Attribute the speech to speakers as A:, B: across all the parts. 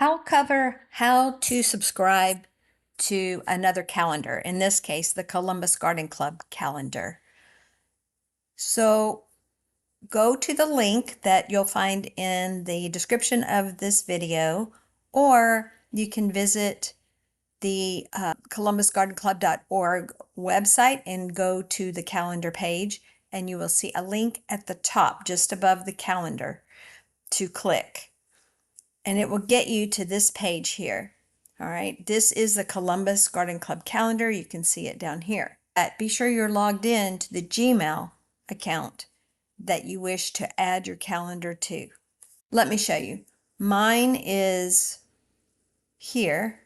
A: I'll cover how to subscribe to another calendar, in this case, the Columbus Garden Club calendar. So go to the link that you'll find in the description of this video, or you can visit the columbusgardenclub.org website and go to the calendar page, and you will see a link at the top just above the calendar to click. And it will get you to this page here. All right, this is the Columbus Garden Club calendar. You can see it down here. Be sure you're logged in to the Gmail account that you wish to add your calendar to. Let me show you. Mine is here.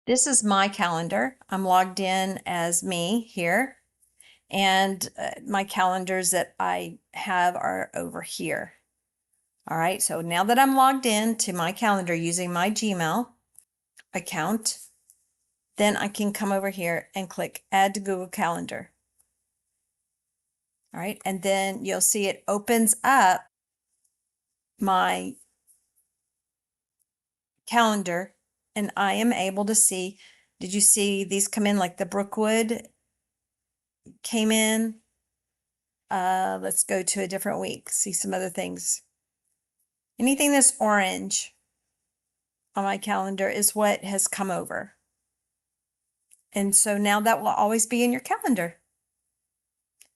A: This is my calendar. I'm logged in as me here. And my calendars that I have are over here. All right, so now that I'm logged in to my calendar using my Gmail account, then I can come over here and click Add to Google Calendar. All right, and then you'll see it opens up my calendar, and I am able to see, did you see these come in like the Brookwood came in? Let's go to a different week, see some other things. Anything that's orange on my calendar is what has come over. And so now that will always be in your calendar.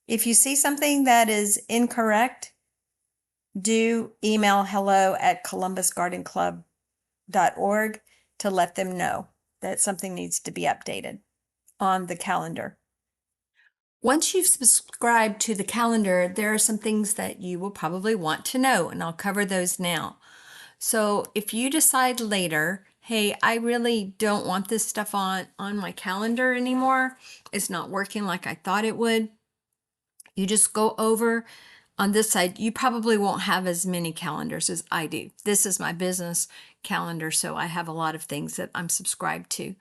A: If you see something that is incorrect, do email hello@columbusgardenclub.org to let them know that something needs to be updated on the calendar. Once you've subscribed to the calendar, there are some things that you will probably want to know, and I'll cover those now. So if you decide later, hey, I really don't want this stuff on my calendar anymore, it's not working like I thought it would, you just go over on this side. You probably won't have as many calendars as I do. This is my business calendar, so I have a lot of things that I'm subscribed to.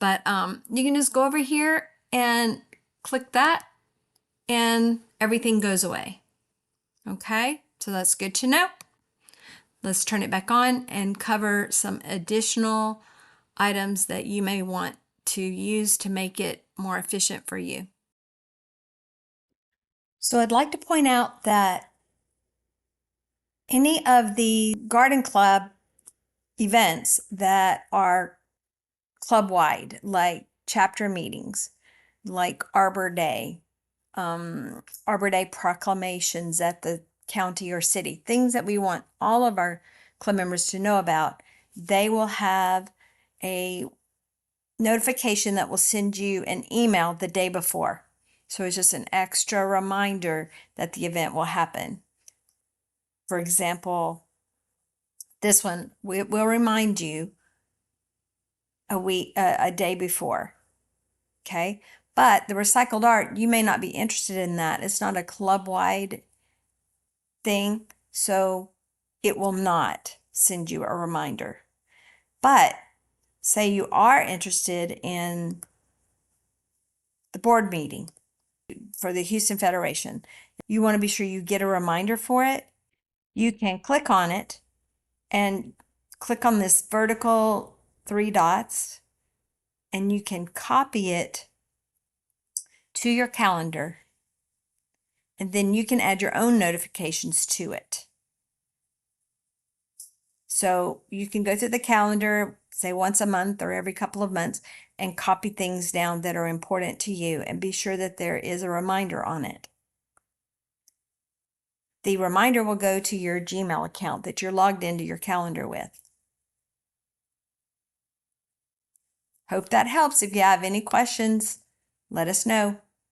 A: But you can just go over here and click that, and everything goes away. Okay, so that's good to know. Let's turn it back on and cover some additional items that you may want to use to make it more efficient for you. So I'd like to point out that any of the garden club events that are club-wide, like chapter meetings, like Arbor Day proclamations at the county or city, things that we want all of our club members to know about, they will have a notification that will send you an email the day before. So it's just an extra reminder that the event will happen. For example, this one will remind you a day before. Okay, but the recycled art, you may not be interested in that. It's not a club-wide thing, so it will not send you a reminder. But say you are interested in the board meeting for the Houston Federation, you want to be sure you get a reminder for it, you can click on it and click on this vertical 3 dots, and you can copy it to your calendar, and then you can add your own notifications to it. So you can go through the calendar, say once a month or every couple of months, and copy things down that are important to you, and be sure that there is a reminder on it. The reminder will go to your Gmail account that you're logged into your calendar with. Hope that helps. If you have any questions, let us know.